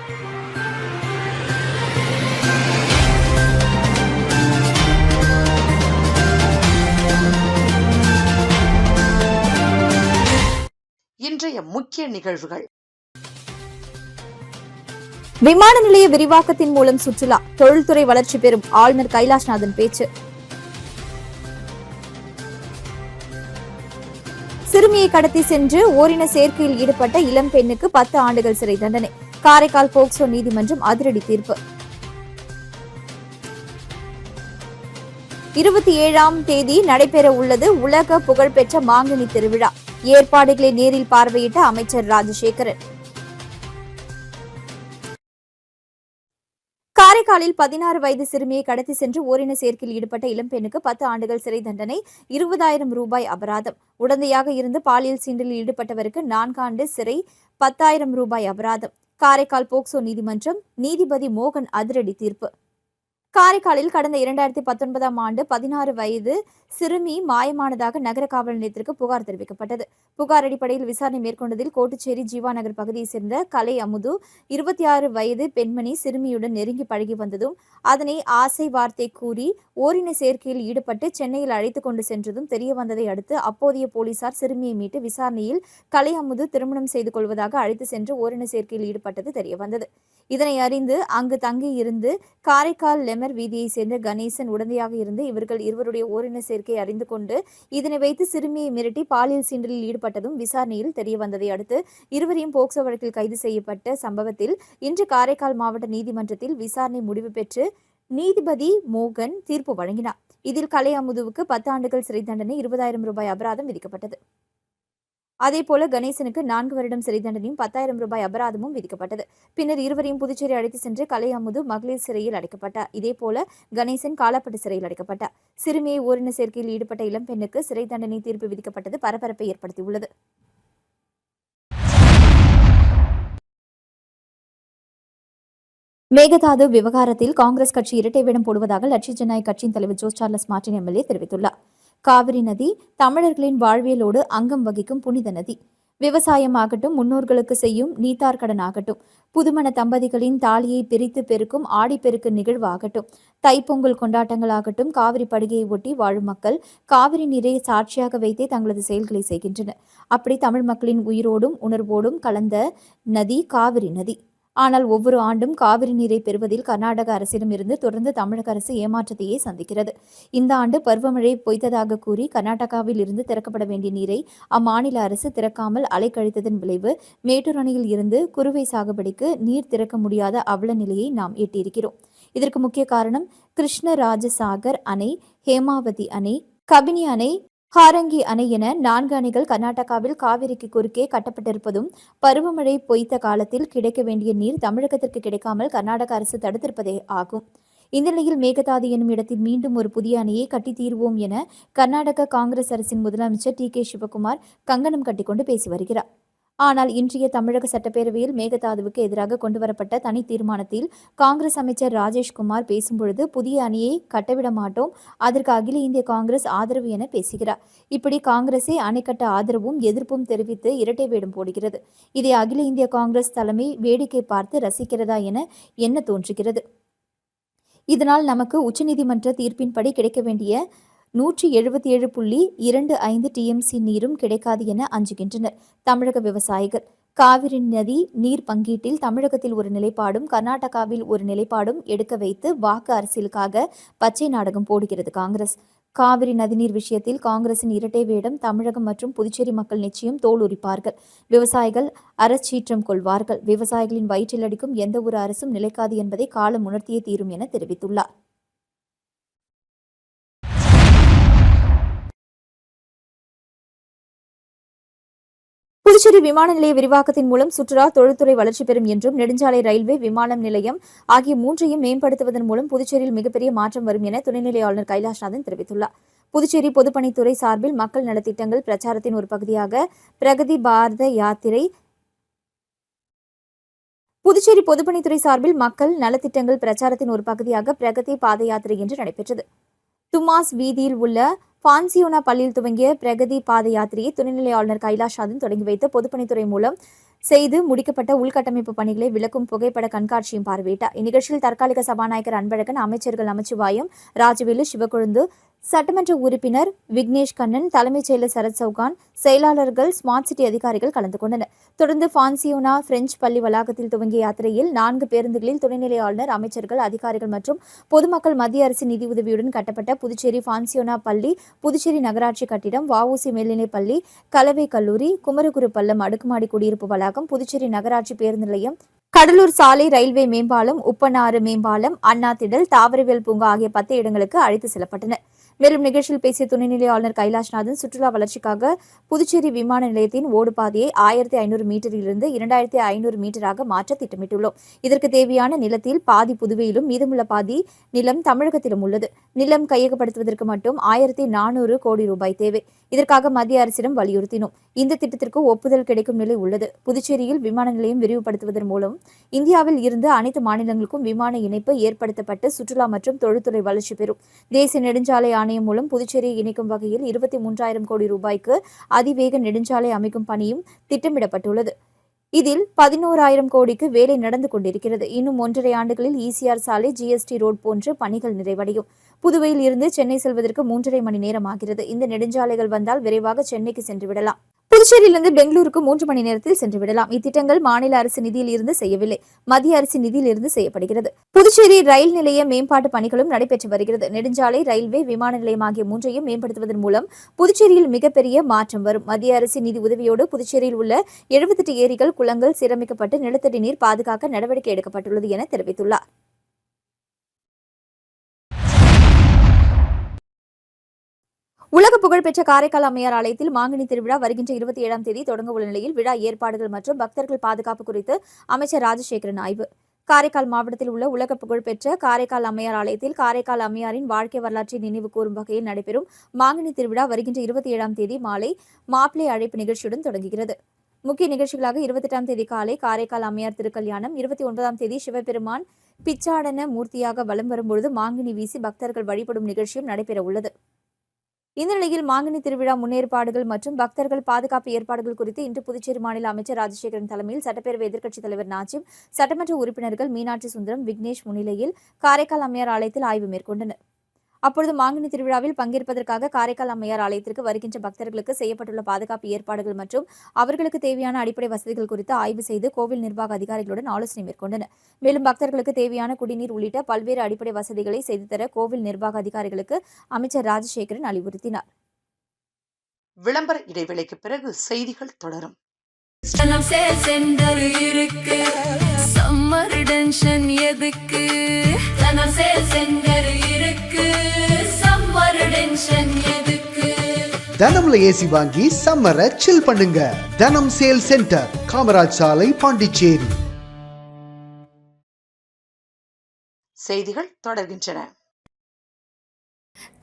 இன்றைய முக்கிய நிகழ்வுகள். விமான நிலைய விரிவாக்கத்தின் மூலம் சுற்றுலா, தொழில்துறை வளர்ச்சி பெறும் ஆளுநர் கைலாஷ்நாதன் பேச்சு. சிறுமியை கடத்தி சென்று ஓரின சேர்க்கையில் ஈடுபட்ட இளம் பெண்ணுக்கு 10 ஆண்டுகள் சிறை தண்டனை. காரைக்கால் போக்சோ நீதிமன்றம் அதிரடி தீர்ப்பு. 27ஆம் தேதி நடைபெற உள்ளது உலக புகழ்பெற்ற மாங்கனி திருவிழா. ஏற்பாடுகளை நேரில் பார்வையிட்ட அமைச்சர் ராஜசேகரன். காரைக்காலில் 16 வயது சிறுமியை கடத்தி சென்று ஓரின சேர்க்கையில் ஈடுபட்ட இளம்பெண்ணுக்கு 10 ஆண்டுகள் சிறை தண்டனை, 20,000 ரூபாய் அபராதம். உடந்தையாக இருந்து பாலியல் சீண்டலில் ஈடுபட்டவருக்கு 4 ஆண்டு சிறை, 10,000 ரூபாய் அபராதம். காரைக்கால் போக்சோ நீதிமன்றம் நீதிபதி மோகன் அதிரடி தீர்ப்பு. காரைக்காலில் கடந்த 2019ஆம் ஆண்டு 16 வயது சிறுமி மாயமானதாக நகர காவல் நிலையத்திற்கு புகார் தெரிவிக்கப்பட்டது. புகார் அடிப்படையில் விசாரணை மேற்கொண்டதில் கோட்டுச்சேரி ஜீவா நகர் பகுதியைச் சேர்ந்த கலை அமுது 26 வயது பெண்மணி சிறுமியுடன் நெருங்கி பழகி வந்ததும், அதனை ஆசை வார்த்தை கூறி ஓரின சேர்க்கையில் ஈடுபட்டு சென்னையில் அழைத்துக் கொண்டு சென்றதும் தெரியவந்ததை அடுத்து அப்போதைய போலீசார் சிறுமியை மீட்டு விசாரணையில் கலை அமுது திருமணம் செய்து கொள்வதாக அழைத்து சென்று ஓரின சேர்க்கையில் ஈடுபட்டது தெரியவந்தது. இதனை அறிந்து அங்கு தங்கியிருந்து காரைக்கால் லெமர் வீதியை சேர்ந்த கணேசன் உடந்தையாக இருந்து இவர்கள் இருவருடைய ஓரின சேர்க்கை அறிந்து கொண்டு இதனை வைத்து சிறுமியை மிரட்டி பாலியல் சீண்டலில் ஈடுபட்டதும் விசாரணையில் தெரியவந்ததை அடுத்து இருவரையும் போக்சோ வழக்கில் கைது செய்யப்பட்ட சம்பவத்தில் இன்று காரைக்கால் மாவட்ட நீதிமன்றத்தில் விசாரணை முடிவு பெற்று நீதிபதி மோகன் தீர்ப்பு வழங்கினார். இதில் கலை அமுதுவுக்கு 10 ஆண்டுகள் சிறை தண்டனை, 20,000 ரூபாய் அபராதம் விதிக்கப்பட்டது. அதேபோல கணேசனுக்கு 4 வருடம் சிறை தண்டனையும் 10,000 ரூபாய் அபராதமும் விதிக்கப்பட்டது. பின்னர் இருவரையும் புதுச்சேரி அழைத்து சென்று கலை அமுது மகளிர் சிறையில் அடைக்கப்பட்டார். இதேபோல கணேசன் காலாப்பட்டு சிறையில் அடைக்கப்பட்டார். சிறுமியை ஓரின சேர்க்கையில் ஈடுபட்ட இளம்பெண்ணுக்கு சிறை தண்டனை தீர்ப்பு விதிக்கப்பட்டது பரபரப்பை ஏற்படுத்தியுள்ளது. மேகதாது விவகாரத்தில் காங்கிரஸ் கட்சி இரட்டை வேடம் போடுவதாக லட்சிய ஜனநாயக கட்சியின் தலைவர் ஜோஸ் சார்லஸ் மார்டின் எம்எல்ஏ தெரிவித்துள்ளார். காவிரி நதி தமிழர்களின் வாழ்வியலோடு அங்கம் வகிக்கும் புனித நதி. விவசாயம் ஆகட்டும், முன்னோர்களுக்கு செய்யும் நீத்தார் கடன் ஆகட்டும், புதுமண தம்பதிகளின் தாலியை பிரித்து பெருக்கும் ஆடிப்பெருக்கு நிகழ்வு ஆகட்டும், தைப்பொங்கல் கொண்டாட்டங்கள் ஆகட்டும், காவிரி படுகையை ஒட்டி வாழும் மக்கள் காவிரி நீரை சாட்சியாக வைத்தே தங்களது செயல்களை செய்கின்றனர். அப்படி தமிழ் மக்களின் உயிரோடும் உணர்வோடும் கலந்த நதி காவிரி நதி. ஆனால் ஒவ்வொரு ஆண்டும் காவிரி நீரை பெறுவதில் கர்நாடக அரசிடமிருந்து தொடர்ந்து தமிழக அரசு ஏமாற்றத்தையே சந்திக்கிறது. இந்த ஆண்டு பருவமழை பொய்த்ததாக கூறி கர்நாடகாவில் இருந்து திறக்கப்பட வேண்டிய நீரை அம்மாநில அரசு திறக்காமல் அலைக்கழித்ததன் விளைவு மேட்டூர் அணையில் இருந்து குறுவை சாகுபடிக்கு நீர் திறக்க முடியாத அவல நிலையை நாம் எட்டியிருக்கிறோம். இதற்கு முக்கிய காரணம் கிருஷ்ணராஜசாகர் அணை, ஹேமாவதி அணை, கபினி அணை, ஹாரங்கி அணை என 4 அணைகள் கர்நாடகாவில் காவிரிக்கு குறுக்கே கட்டப்பட்டிருப்பதும், பருவமழை பொய்த்த காலத்தில் கிடைக்க வேண்டிய நீர் தமிழகத்திற்கு கிடைக்காமல் கர்நாடக அரசு தடுத்திருப்பதே ஆகும். இந்த நிலையில் மேகதாது எனும் இடத்தில் மீண்டும் ஒரு புதிய அணையை கட்டி தீர்வோம் என கர்நாடக காங்கிரஸ் அரசின் முதலமைச்சர் டி.கே. சிவகுமார் கங்கணம் கட்டிக்கொண்டு பேசி வருகிறார். ஆனால் இன்றைய தமிழக சட்டப்பேரவையில் மேகதாதுவுக்கு எதிராக கொண்டுவரப்பட்ட தனி தீர்மானத்தில் காங்கிரஸ் அமைச்சர் ராஜேஷ்குமார் பேசும்பொழுது புதிய அணையை கட்டவிட மாட்டோம், அதற்கு அகில இந்திய காங்கிரஸ் ஆதரவு என பேசுகிறார். இப்படி காங்கிரஸே அணை கட்ட ஆதரவும் எதிர்ப்பும் தெரிவித்து இரட்டை வேடம் போடுகிறது. இதை அகில இந்திய காங்கிரஸ் தலைமை வேடிக்கை பார்த்து ரசிக்கிறதா என எண்ண தோன்றுகிறது. இதனால் நமக்கு உச்சநீதிமன்ற தீர்ப்பின்படி கிடைக்க வேண்டிய 177.25 டிஎம்சி நீரும் கிடைக்காது என அஞ்சுகின்றனர் தமிழக விவசாயிகள். காவிரி நதி நீர் பங்கீட்டில் தமிழகத்தில் ஒரு நிலைப்பாடும் கர்நாடகாவில் ஒரு நிலைப்பாடும் எடுக்க வைத்து வாக்கு அரசியலுக்காக பச்சை நாடகம் போடுகிறது காங்கிரஸ். காவிரி நதிநீர் விஷயத்தில் காங்கிரசின் இரட்டை வேடம் தமிழகம் மற்றும் புதுச்சேரி மக்கள் நிச்சயம் தோலுரிப்பார்கள். விவசாயிகள் அறச்சீற்றம் கொள்வார்கள். விவசாயிகளின் வயிற்றில் அடிக்கும் எந்த ஒரு அரசும் நிலைக்காது என்பதை காலம் உணர்த்தியே தீரும் என தெரிவித்துள்ளார். புதுச்சேரி விமான நிலைய விரிவாக்கத்தின் மூலம் சுற்றுலா, தொழில்துறை வளர்ச்சி பெறும் என்றும், நெடுஞ்சாலை, ரயில்வே, விமானம் நிலையம் ஆகிய 3ஐயும் மேம்படுத்துவதன் மூலம் புதுச்சேரியில் மிகப்பெரிய மாற்றம் வரும் என துணைநிலை ஆளுநர் கைலாஷ்நாதன் தெரிவித்துள்ளார். புதுச்சேரி பொதுப்பணித்துறை சார்பில் மக்கள் நலத்திட்டங்கள் பிரச்சாரத்தின் ஒரு பகுதியாக பிரகதி பாரத யாத்திரை புதுச்சேரி பொதுப்பணித்துறை சார்பில் மக்கள் நலத்திட்டங்கள் பிரச்சாரத்தின் ஒரு பகுதியாக பிரகதி பாத யாத்திரை இன்று நடைபெற்றது. துமாஸ் வீதியில் உள்ள பான்சியோனா பள்ளியில் துவங்கிய பிரகதி பாத யாத்திரையை துணைநிலை ஆளுநர் கைலாஷ்நாதன் தொடங்கி வைத்து பொதுப்பணித்துறை மூலம் செய்து முடிக்கப்பட்ட உள்கட்டமைப்பு பணிகளை விளக்கும் புகைப்பட கண்காட்சியும் பார்வையிட்டார். இந்நிகழ்ச்சியில் தற்காலிக சபாநாயகர் அன்பழகன், அமைச்சர்கள் நமச்சிவாயம், ராஜவேலு, சிவக்கொழுந்து, சட்டமன்ற உறுப்பினர் விக்னேஷ் கண்ணன், தலைமைச் செயலர் சரத் சவுகான், செயலாளர்கள், ஸ்மார்ட் சிட்டி அதிகாரிகள் கலந்து கொண்டனர். தொடர்ந்து பான்சியோனா பிரெஞ்சு பள்ளி வளாகத்தில் துவங்கிய யாத்திரையில் 4 பேருந்துகளில் துணைநிலை ஆளுநர், அமைச்சர்கள், அதிகாரிகள் மற்றும் பொதுமக்கள் மத்திய அரசின் நிதியுதவியுடன் கட்டப்பட்ட புதுச்சேரி பான்சியோனா பள்ளி, புதுச்சேரி நகராட்சி கட்டிடம், வஉசி மேல்நிலைப் பள்ளி, கலவை கல்லூரி, குமரகுரு பள்ளம் அடுக்குமாடி குடியிருப்பு வளாகம், புதுச்சேரி நகராட்சி பேருந்து நிலையம், கடலூர் சாலை, ரயில்வே மேம்பாலம், உப்பனாறு மேம்பாலம், அண்ணா திடல், தாவரவியல் பூங்கா ஆகிய 10 இடங்களுக்கு அழைத்து செல்லப்பட்டனர். மேலும் நிகழ்ச்சியில் பேசிய துணைநிலை ஆளுநர் கைலாஷ்நாதன், சுற்றுலா வளர்ச்சிக்காக புதுச்சேரி விமான நிலையத்தின் ஓடுபாதையை 1500 மீட்டரிலிருந்து 2500 மீட்டராக மாற்ற திட்டமிட்டுள்ளோம். இதற்கு தேவையான நிலத்தில் பாதி புதுவையிலும் மீதமுள்ள பாதி நிலம் தமிழகத்திலும் உள்ளது. நிலம் கையகப்படுத்துவதற்கு மட்டும் 1400 கோடி ரூபாய் தேவை. இதற்காக மத்திய அரசிடம் வலியுறுத்தினோம். இந்த திட்டத்திற்கு ஒப்புதல் கிடைக்கும் நிலை உள்ளது. புதுச்சேரியில் விமான நிலையம் விரிவுபடுத்துவதன் மூலம் இந்தியாவில் இருந்து அனைத்து மாநிலங்களுக்கும் விமான இணைப்பு ஏற்படுத்தப்பட்டு சுற்றுலா மற்றும் தொழில்துறை வளர்ச்சி பெறும். தேசிய நெடுஞ்சாலை ஆணையம் மூலம் புதுச்சேரியை இணைக்கும் வகையில் 23,000 கோடி ரூபாய்க்கு அதிவேக நெடுஞ்சாலை அமைக்கும் பணியும் திட்டமிடப்பட்டுள்ளது. இதில் 11,000 கோடிக்கு வேலை நடந்து கொண்டிருக்கிறது. இன்னும் 1.5 ஆண்டுகளில் இசிஆர் சாலை, ஜிஎஸ்டி ரோட் போன்ற பணிகள் நிறைவடையும். புதுவையில் இருந்து சென்னை செல்வதற்கு 3.5 மணி நேரம் ஆகிறது. இந்த நெடுஞ்சாலைகள் வந்தால் விரைவாக சென்னைக்கு சென்று விடலாம். புதுச்சேரியிலிருந்து பெங்களூருக்கு 3 மணி நேரத்தில் சென்று விடலாம். இத்திட்டங்கள் மாநில அரசு நிதியில் இருந்து செய்யவில்லை, மத்திய அரசின் நிதியில் இருந்து செய்யப்படுகிறது. புதுச்சேரி ரயில் நிலைய மேம்பாட்டு பணிகளும் நடைபெற்று வருகிறது. நெடுஞ்சாலை, ரயில்வே, விமான நிலையம் ஆகிய 3ஐயும் மேம்படுத்துவதன் மூலம் புதுச்சேரியில் மிகப்பெரிய மாற்றம் வரும். மத்திய அரசின் நிதி உதவியோடு புதுச்சேரியில் உள்ள 78 ஏரிகள், குளங்கள் சீரமைக்கப்பட்டு நிலத்தடி நீர் பாதுகாக்க நடவடிக்கை எடுக்கப்பட்டுள்ளது என தெரிவித்துள்ளார். உலக புகழ்பெற்ற காரைக்கால் அம்மையார் ஆலயத்தில் மாங்கனி திருவிழா வருகின்ற 27ஆம் தேதி தொடங்க உள்ள நிலையில் விழா ஏற்பாடுகள் மற்றும் பக்தர்கள் பாதுகாப்பு குறித்து அமைச்சர் ராஜசேகரன் ஆய்வு. காரைக்கால் மாவட்டத்தில் உள்ள உலக புகழ்பெற்ற காரைக்கால் அம்மையார் ஆலயத்தில் காரைக்கால் அம்மையாரின் வாழ்க்கை வரலாற்றை நினைவு கூறும் வகையில் நடைபெறும் மாங்கனி திருவிழா வருகின்ற 27ஆம் தேதி மாலை மாப்பிளை அழைப்பு நிகழ்ச்சியுடன் தொடங்குகிறது. முக்கிய நிகழ்ச்சிகளாக 28ஆம் தேதி காலை காரைக்கால் அம்மையார் திருக்கல்யாணம், 29ஆம் தேதி சிவபெருமான் பிச்சாடன மூர்த்தியாக வலம் வரும்பொழுது மாங்கனி வீசி பக்தர்கள் வழிபடும் நிகழ்ச்சியும் நடைபெற உள்ளது. இந்த நிலையில் மாங்கனி திருவிழா முன்னேற்பாடுகள் மற்றும் பக்தர்கள் பாதுகாப்பு ஏற்பாடுகள் குறித்து இன்று புதுச்சேரி மாநில அமைச்சர் ராஜசேகரன் தலைமையில் சட்டப்பேரவை எதிர்க்கட்சித் தலைவர் நாஜிம், சட்டமன்ற உறுப்பினர்கள் மீனாட்சி சுந்தரம், விக்னேஷ் முன்னிலையில் காரைக்கால் அம்மையார் ஆலயத்தில் ஆய்வு மேற்கொண்டனர். அப்பொழுது மாங்கனி திருவிழாவில் பங்கேற்பதற்காக காரைக்கால் அம்மையார் ஆலயத்திற்கு வருகின்ற பக்தர்களுக்கு செய்யப்பட்டுள்ள பாதுகாப்பு ஏற்பாடுகள் மற்றும் அவர்களுக்கு தேவையான அடிப்படை வசதிகள் குறித்து ஆய்வு செய்து கோவில் நிர்வாக அதிகாரிகளுடன் ஆலோசனை மேற்கொண்டனர். மேலும் பக்தர்களுக்கு தேவையான குடிநீர் உள்ளிட்ட பல்வேறு அடிப்படை வசதிகளை செய்து தர கோவில் நிர்வாக அதிகாரிகளுக்கு அமைச்சர் ராஜசேகரன் அறிவுறுத்தினார். விளம்பர இடைவேளைக்கு பிறகு செய்திகள் தொடரும். தனம்ல ஏசி வாங்கி சம்மரை சில் பண்ணுங்க. தனம் சேல் சென்டர், காமராஜ் சாலை, பாண்டிச்சேரி. செய்திகள் தொடர்கின்றன.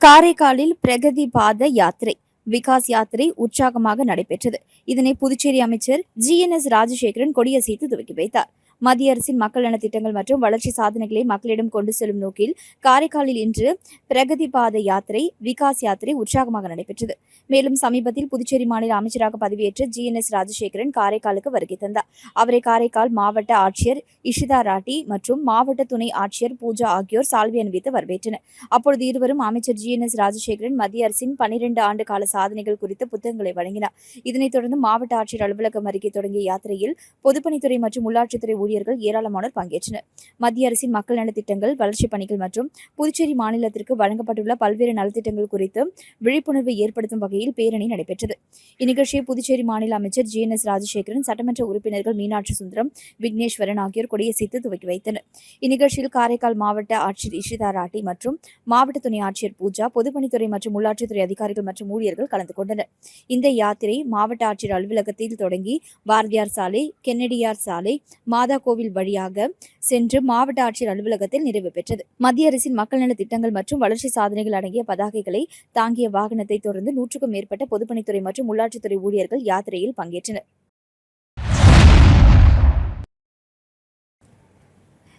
காரைக்காலில் பிரகதி பாத யாத்திரை, விகாஸ் யாத்திரை உற்சாகமாக நடைபெற்றது. இதனை புதுச்சேரி அமைச்சர் GNS ராஜசேகரன் கொடியசைத்து துவக்கி வைத்தார். மத்திய அரசின் மக்கள் நலத் திட்டங்கள் மற்றும் வளர்ச்சி சாதனைகளை மக்களிடம் கொண்டு செல்லும் நோக்கில் காரைக்காலில் இன்று பிரகதி பாத யாத்திரை, விகாஸ் யாத்திரை உற்சாகமாக நடைபெற்றது. மேலும் சமீபத்தில் புதுச்சேரி மாநில அமைச்சராக பதவியேற்ற GNS ராஜசேகரன் காரைக்காலுக்கு வருகை தந்தார். அவரை காரைக்கால் மாவட்ட ஆட்சியர் இஷிதா ராட்டி மற்றும் மாவட்ட துணை ஆட்சியர் பூஜா ஆகியோர் சால்வை அணிவித்து வரவேற்றனர். அப்பொழுது இருவரும் அமைச்சர் GNS ராஜசேகரன் மத்திய அரசின் 12 ஆண்டு கால சாதனைகள் குறித்து புத்தகங்களை வழங்கினார். இதனைத் தொடர்ந்து மாவட்ட ஆட்சியர் அலுவலகம் அருகே தொடங்கிய யாத்திரையில் பொதுப்பணித்துறை மற்றும் உள்ளாட்சித்துறை ஊழியர்கள் ஏராளமானோர் பங்கேற்றனர். மத்திய அரசின் மக்கள் நலத்திட்டங்கள், வளர்ச்சிப் பணிகள் மற்றும் புதுச்சேரி மாநிலத்திற்கு வழங்கப்பட்டுள்ள பல்வேறு நலத்திட்டங்கள் குறித்து விழிப்புணர்வை ஏற்படுத்தும் வகையில் பேரணி நடைபெற்றது. இந்நிகழ்ச்சியை புதுச்சேரி மாநில அமைச்சர் GNS ராஜசேகரன், சட்டமன்ற உறுப்பினர்கள் மீனாட்சி சுந்தரம், விக்னேஸ்வரன் ஆகியோர் கொடியசைத்து துவக்கி வைத்தனர். இந்நிகழ்ச்சியில் காரைக்கால் மாவட்ட ஆட்சியர் இஷிதா ராட்டி மற்றும் மாவட்ட துணை ஆட்சியர் பூஜா, பொதுப்பணித்துறை மற்றும் உள்ளாட்சித்துறை அதிகாரிகள் மற்றும் ஊழியர்கள் கலந்து கொண்டனர். இந்த யாத்திரை மாவட்ட ஆட்சியர் அலுவலகத்தில் தொடங்கி பாரதியார் சாலை, கென்னடியார் சாலை, மாதா கோவில் வழியாக சென்று மாவட்ட ஆட்சியர் அலுவலகத்தில் நிறைவு பெற்றது. மத்திய அரசின் மக்கள் நல திட்டங்கள் மற்றும் வளர்ச்சி சாதனைகள் அடங்கிய பதாகைகளை தாங்கிய வாகனத்தை தொடர்ந்து 100க்கும் மேற்பட்ட பொதுப்பணித்துறை மற்றும் உள்ளாட்சித்துறை ஊழியர்கள் யாத்திரையில் பங்கேற்றனர்.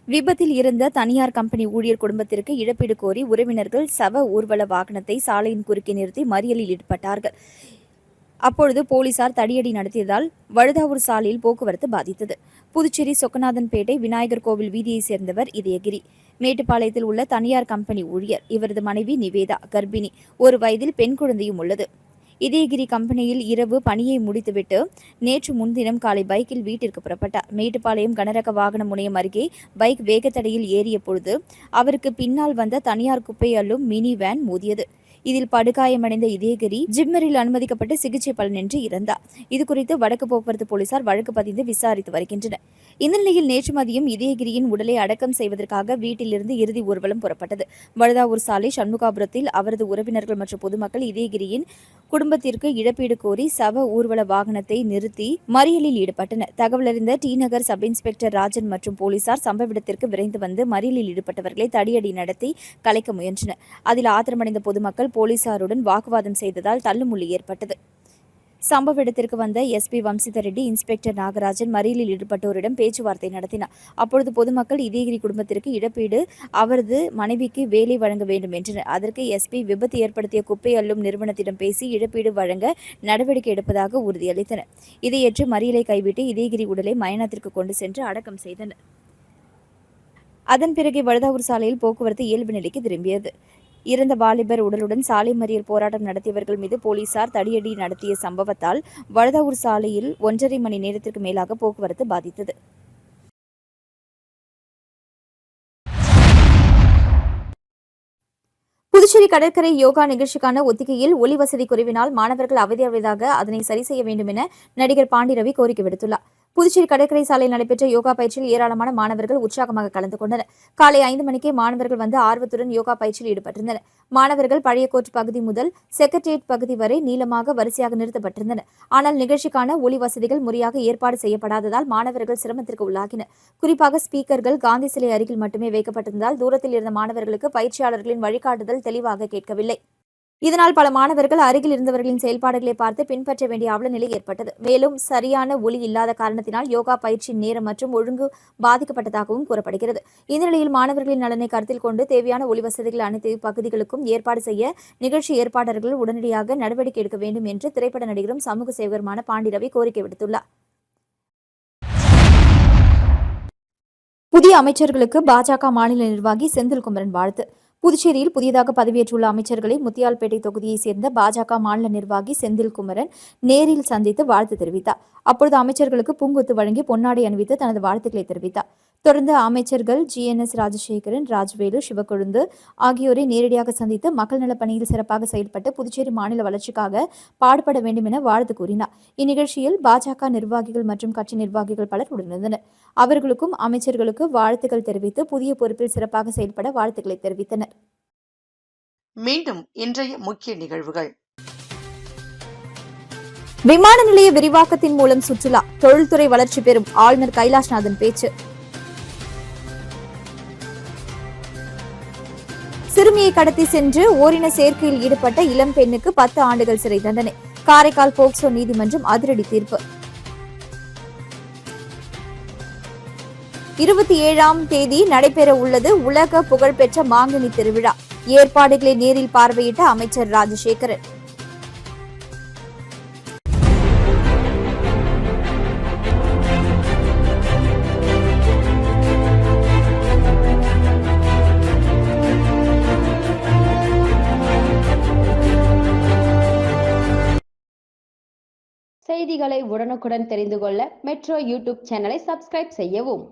விபத்தில் இருந்த தனியார் கம்பெனி ஊழியர் குடும்பத்திற்கு இழப்பீடு கோரி உறவினர்கள் சவ ஊர்வல வாகனத்தை சாலையின் குறுக்கே நிறுத்தி மறியலில் ஈடுபட்டார்கள். அப்பொழுது போலீசார் தடியடி நடத்தியதால் வழுதாவூர் சாலையில் போக்குவரத்து பாதித்தது. புதுச்சேரி சொக்கநாதன்பேட்டை விநாயகர் கோவில் வீதியைச் சேர்ந்தவர் இதயகிரி. மேட்டுப்பாளையத்தில் உள்ள தனியார் கம்பெனி ஊழியர். இவரது மனைவி நிவேதா கர்ப்பிணி. 1 வயதில் பெண் குழந்தையும் உள்ளது. இதயகிரி கம்பெனியில் இரவு பணியை முடித்துவிட்டு நேற்று முன்தினம் காலை பைக்கில் வீட்டிற்கு புறப்பட்டார். மேட்டுப்பாளையம் கனரக வாகன முனையம் அருகே பைக் வேகத்தடையில் ஏறிய பொழுது அவருக்கு பின்னால் வந்த தனியார் குப்பை அள்ளும் மினி வேன் மோதியது. இதில் படுகாயமடைந்த இதயகிரி ஜிப்மரில் அனுமதிக்கப்பட்டு சிகிச்சை பலனின்றி இறந்தார். இதுகுறித்து வடக்கு போக்குவரத்து போலீசார் வழக்கு பதிந்து விசாரித்து வருகின்றனர். இந்த நிலையில் நேற்று மதியம் இதயகிரியின் உடலை அடக்கம் செய்வதற்காக வீட்டிலிருந்து இறுதி ஊர்வலம் புறப்பட்டது. வழுதாவூர் சாலை சண்முகாபுரத்தில் அவரது உறவினர்கள் மற்றும் பொதுமக்கள் இதயகிரியின் குடும்பத்திற்கு இழப்பீடு கோரி சவ ஊர்வல வாகனத்தை நிறுத்தி மறியலில் ஈடுபட்டனர். தகவலறிந்த டி நகர் சப் இன்ஸ்பெக்டர் ராஜன் மற்றும் போலீசார் சம்பவ இடத்திற்கு விரைந்து வந்து மறியலில் ஈடுபட்டவர்களை தடியடி நடத்தி கலைக்க முயன்றனர். அதில் ஆத்திரமடைந்த பொதுமக்கள் போலீசாருடன் வாக்குவாதம் செய்ததால் தள்ளுமுள்ளி ஏற்பட்டது. சம்பவ இடத்திற்கு வந்த எஸ்பி வம்சிதர் ரெட்டி, இன்ஸ்பெக்டர் நாகராஜன் மறியலில் ஈடுபட்டோரிடம் பேச்சுவார்த்தை நடத்தினார். அப்பொழுது பொதுமக்கள் இதயகிரி குடும்பத்திற்கு இழப்பீடு, அவரது மனைவிக்கு வேலை வழங்க வேண்டும் என்றனர். அதற்கு எஸ்பி விபத்து ஏற்படுத்திய குப்பை அள்ளும் நிறுவனத்திடம் பேசி இழப்பீடு வழங்க நடவடிக்கை எடுப்பதாக உறுதியளித்தனர். இதையேற்று மறியலை கைவிட்டு இதயகிரி உடலை மயானத்திற்கு கொண்டு சென்று அடக்கம் செய்தனர். அதன் பிறகு வழுதாவூர் சாலையில் போக்குவரத்து இயல்பு நிலைக்கு திரும்பியது. இறந்த வாலிபர் உடலுடன் சாலை மறியல் போராட்டம் நடத்தியவர்கள் மீது போலீசார் தடியடி நடத்திய சம்பவத்தால் வழுதாவூர் சாலையில் 1.5 மணி நேரத்திற்கு மேலாக போக்குவரத்து பாதித்தது. புதுச்சேரி கடற்கரை யோகா நிகழ்ச்சிக்கான ஒத்திகையில் ஒலி வசதி குறைவினால் மாணவர்கள் அவதியடைவதாக அதனை சரி செய்ய வேண்டும் என நடிகர் பாண்டி ரவி கோரிக்கை விடுத்துள்ளார். புதுச்சேரி கடற்கரை சாலையில் நடைபெற்ற யோகா பயிற்சியில் ஏராளமான மாணவர்கள் உற்சாகமாக கலந்து கொண்டனர். காலை 5 மணிக்கே மாணவர்கள் வந்து ஆர்வத்துடன் யோகா பயிற்சியில் ஈடுபட்டிருந்தனர். மாணவர்கள் பழைய கோர்ட் பகுதி முதல் செக்ரட்டேரியட் பகுதி வரை நீளமாக வரிசையாக நிறுத்தப்பட்டிருந்தனர். ஆனால் நிகழ்ச்சிக்கான ஒலி வசதிகள் முறையாக ஏற்பாடு செய்யப்படாததால் மாணவர்கள் சிரமத்திற்கு உள்ளாகினர். குறிப்பாக ஸ்பீக்கர்கள் காந்தி சிலை அருகில் மட்டுமே வைக்கப்பட்டிருந்ததால் தூரத்தில் இருந்த மாணவர்களுக்கு பயிற்சியாளர்களின் வழிகாட்டுதல் தெளிவாக கேட்கவில்லை. இதனால் பல மாணவர்கள் அருகில் இருந்தவர்களின் செயல்பாடுகளை பார்த்து பின்பற்ற வேண்டிய அவல நிலை ஏற்பட்டது. மேலும் சரியான ஒலி இல்லாத காரணத்தினால் யோகா பயிற்சியின் நேரம் மற்றும் ஒழுங்கு பாதிக்கப்பட்டதாகவும் கூறப்படுகிறது. இந்த நிலையில் மாணவர்களின் நலனை கருத்தில் கொண்டு தேவையான ஒலி வசதிகள் அனைத்து பகுதிகளுக்கும் ஏற்பாடு செய்ய நிகழ்ச்சி ஏற்பாளர்கள் உடனடியாக நடவடிக்கை எடுக்க வேண்டும் என்று திரைப்பட நடிகரும் சமூக சேவகருமான பாண்டி ரவி கோரிக்கை விடுத்துள்ளார். புதிய அமைச்சர்களுக்கு பாஜக மாநில நிர்வாகி செந்தில்குமரன் வாழ்த்து. புதுச்சேரியில் புதியதாக பதவியேற்றுள்ள அமைச்சர்களை முத்தியால்பேட்டை தொகுதியைச் சேர்ந்த பாஜக மாநில நிர்வாகி செந்தில்குமரன் நேரில் சந்தித்து வாழ்த்து தெரிவித்தார். அப்பொழுது அமைச்சர்களுக்கு பூங்கொத்து வழங்கி பொன்னாடை அணிவித்து தனது வாழ்த்துக்களை தெரிவித்தார். தொடர்ந்து அமைச்சர்கள் GNS ராஜசேகரன், ராஜ்வேலு, சிவக்கொழுந்து ஆகியோரை நேரடியாக சந்தித்து மக்கள் நலப் பணியில் சிறப்பாக செயல்பட்டு புதுச்சேரி மாநில வளர்ச்சிக்காக பாடுபட வேண்டும் என வாழ்த்து கூறினார். இந்நிகழ்ச்சியில் பாஜக நிர்வாகிகள் மற்றும் கட்சி நிர்வாகிகள் பலர் உடனிருந்தனர். அவர்களுக்கும் அமைச்சர்களுக்கு வாழ்த்துக்கள் தெரிவித்து புதிய பொறுப்பில் சிறப்பாக செயல்பட வாழ்த்துக்களை தெரிவித்தனர். மீண்டும் இன்றைய முக்கிய நிகழ்வுகள். விமான நிலைய விரிவாக்கத்தின் மூலம் சுற்றுலா, தொழில்துறை வளர்ச்சி பெறும் ஆளுநர் கைலாஷ்நாதன் பேச்சு. சிறுமியை கடத்தி சென்று ஓரின சேர்க்கையில் ஈடுபட்ட இளம் பெண்ணுக்கு 10 ஆண்டுகள் சிறை தண்டனை. காரைக்கால் போக்சோ நீதிமன்றம் அதிரடி தீர்ப்பு. 27ஆம் தேதி நடைபெற உள்ளது உலக புகழ்பெற்ற மாங்கனி திருவிழா. ஏற்பாடுகளை நேரில் பார்வையிட்ட அமைச்சர் ராஜசேகரன். செய்திகளை உடனுக்குடன் தெரிந்து கொள்ள மெட்ரோ யூடியூப் சேனலை சப்ஸ்கிரைப் செய்யவும்.